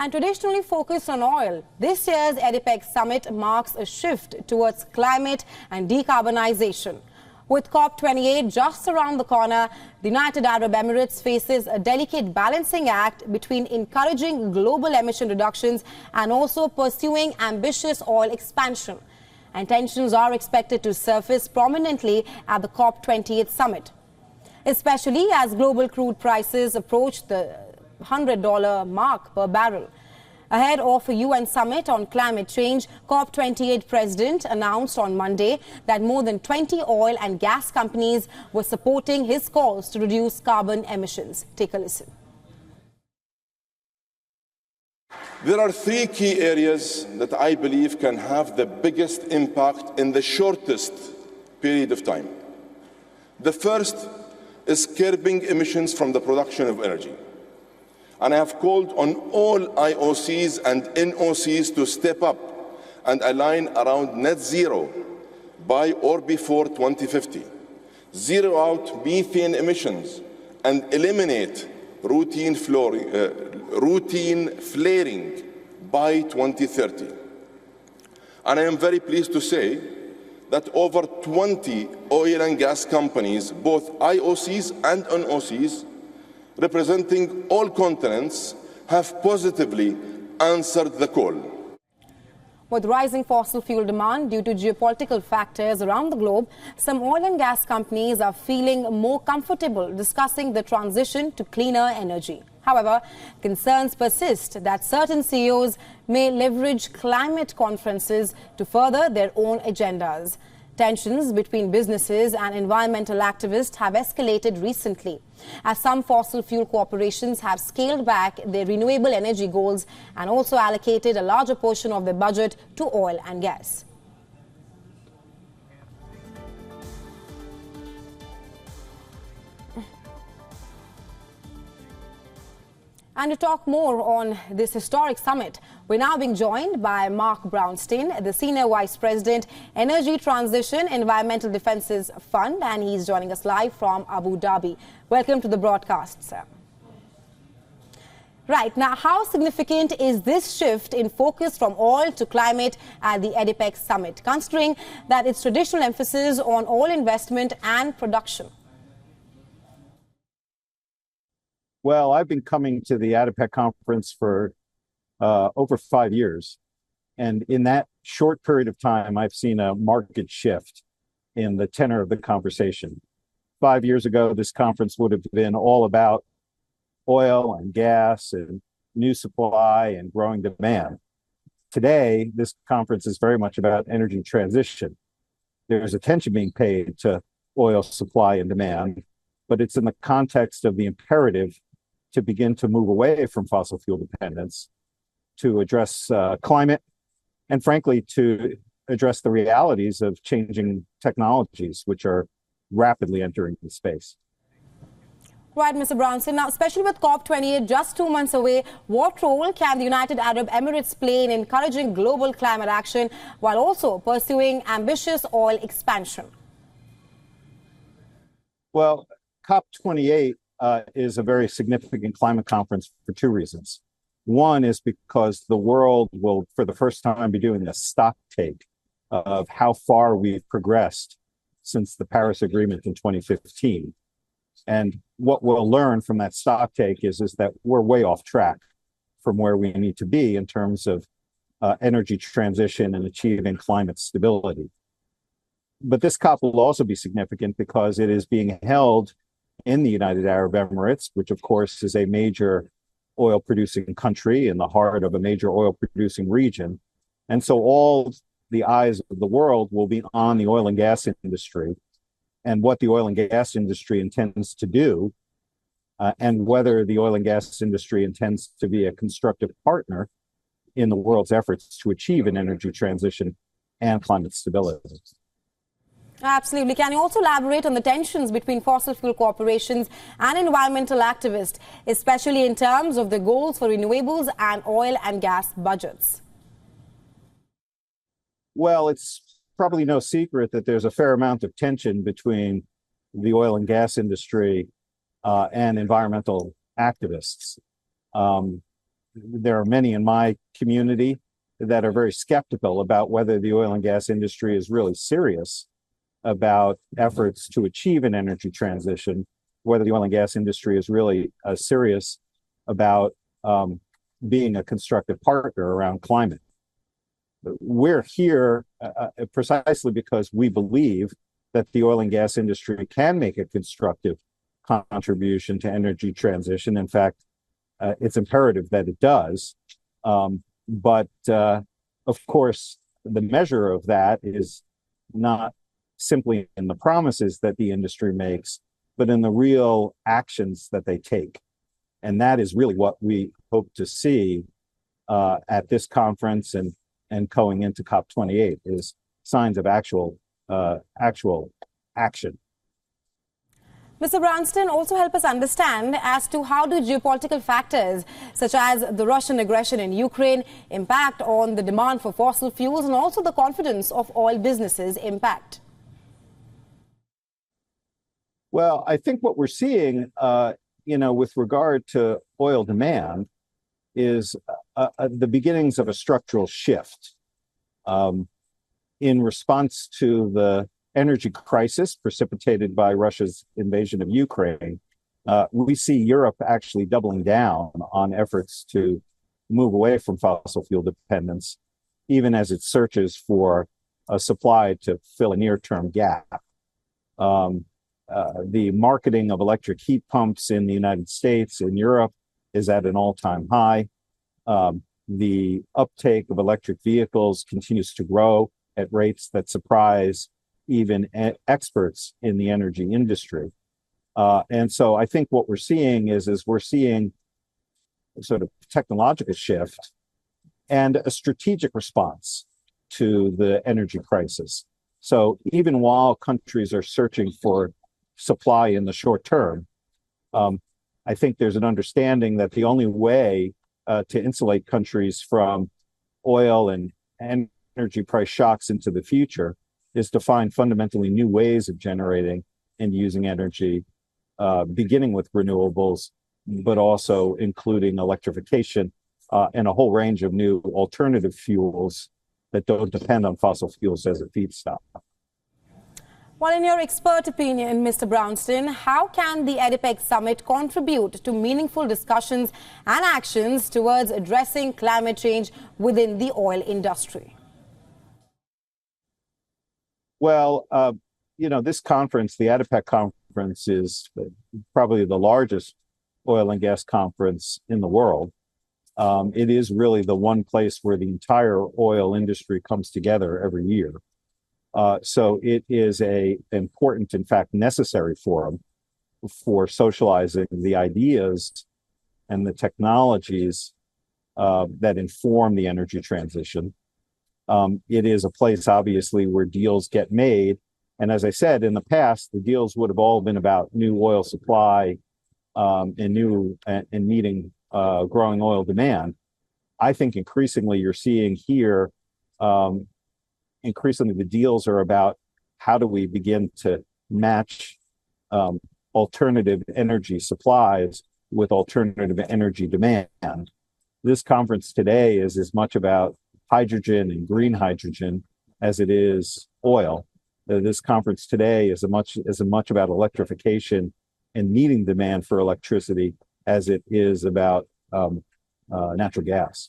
And traditionally focused on oil, this year's ADIPEC summit marks a shift towards climate and decarbonization. With COP28 just around the corner, the United Arab Emirates faces a delicate balancing act between encouraging global emission reductions and also pursuing ambitious oil expansion. And tensions are expected to surface prominently at the COP28 summit, especially as global crude prices approach the $100 mark per barrel. Ahead of a UN summit on climate change, COP28 president announced on Monday that more than 20 oil and gas companies were supporting his calls to reduce carbon emissions. Take a listen. There are three key areas that I believe can have the biggest impact in the shortest period of time. The first is curbing emissions from the production of energy. And I have called on all IOCs and NOCs to step up and align around net zero by or before 2050, zero out methane emissions, and eliminate routine flaring by 2030. And I am very pleased to say that over 20 oil and gas companies, both IOCs and NOCs, representing all continents, have positively answered the call. With rising fossil fuel demand due to geopolitical factors around the globe, some oil and gas companies are feeling more comfortable discussing the transition to cleaner energy. However, concerns persist that certain CEOs may leverage climate conferences to further their own agendas. Tensions between businesses and environmental activists have escalated recently, as some fossil fuel corporations have scaled back their renewable energy goals and also allocated a larger portion of their budget to oil and gas. And to talk more on this historic summit, we're now being joined by Mark Brownstein, the Senior Vice President, Energy Transition Environmental Defenses Fund, and he's joining us live from Abu Dhabi. Welcome to the broadcast, sir. Right, now how significant is this shift in focus from oil to climate at the ADIPEC summit, considering that its traditional emphasis on oil investment and production? Well, I've been coming to the ADIPEC conference for over 5 years. And in that short period of time, I've seen a marked shift in the tenor of the conversation. 5 years ago, this conference would have been all about oil and gas and new supply and growing demand. Today, this conference is very much about energy transition. There's attention being paid to oil supply and demand, but it's in the context of the imperative to begin to move away from fossil fuel dependence, to address climate, and frankly, to address the realities of changing technologies, which are rapidly entering the space. Right, Mr. Brownstein. Now, especially with COP28 just 2 months away, what role can the United Arab Emirates play in encouraging global climate action while also pursuing ambitious oil expansion? Well, COP28 is a very significant climate conference for two reasons. One is because the world will, for the first time, be doing a stock take of how far we've progressed since the Paris Agreement in 2015. And what we'll learn from that stock take is that we're way off track from where we need to be in terms of energy transition and achieving climate stability. But this COP will also be significant because it is being held in the United Arab Emirates, which of course is a major oil producing country in the heart of a major oil producing region. And so all the eyes of the world will be on the oil and gas industry and what the oil and gas industry intends to do, and whether the oil and gas industry intends to be a constructive partner in the world's efforts to achieve an energy transition and climate stability. Absolutely. Can you also elaborate on the tensions between fossil fuel corporations and environmental activists, especially in terms of the goals for renewables and oil and gas budgets? Well, it's probably no secret that there's a fair amount of tension between the oil and gas industry and environmental activists. there are many in my community that are very skeptical about whether the oil and gas industry is really serious about efforts to achieve an energy transition, whether the oil and gas industry is really serious about being a constructive partner around climate. We're here precisely because we believe that the oil and gas industry can make a constructive contribution to energy transition. In fact, it's imperative that it does. But of course, the measure of that is not simply in the promises that the industry makes, but in the real actions that they take. And that is really what we hope to see at this conference and going into COP28 is signs of actual action. Mr. Branston, also help us understand as to how do geopolitical factors such as the Russian aggression in Ukraine impact on the demand for fossil fuels and also the confidence of oil businesses impact? Well, I think what we're seeing, with regard to oil demand is the beginnings of a structural shift in response to the energy crisis precipitated by Russia's invasion of Ukraine. We see Europe actually doubling down on efforts to move away from fossil fuel dependence, even as it searches for a supply to fill a near-term gap. The marketing of electric heat pumps in the United States and Europe is at an all-time high. The uptake of electric vehicles continues to grow at rates that surprise even experts in the energy industry. And so I think what we're seeing is we're seeing a sort of technological shift and a strategic response to the energy crisis. So even while countries are searching for supply in the short term, I think there's an understanding that the only way to insulate countries from oil and energy price shocks into the future is to find fundamentally new ways of generating and using energy, beginning with renewables, but also including electrification and a whole range of new alternative fuels that don't depend on fossil fuels as a feedstock. Well, in your expert opinion, Mr. Branston, how can the ADIPEC summit contribute to meaningful discussions and actions towards addressing climate change within the oil industry? Well, this conference, the ADIPEC conference, is probably the largest oil and gas conference in the world. It is really the one place where the entire oil industry comes together every year. So it is an important, in fact, necessary forum for socializing the ideas and the technologies that inform the energy transition. It is a place, obviously, where deals get made. And as I said, in the past, the deals would have all been about new oil supply and meeting growing oil demand. I think increasingly you're seeing here, increasingly the deals are about how do we begin to match alternative energy supplies with alternative energy demand. This conference today is as much about hydrogen and green hydrogen as it is oil. This conference today is as much about electrification and meeting demand for electricity as it is about natural gas.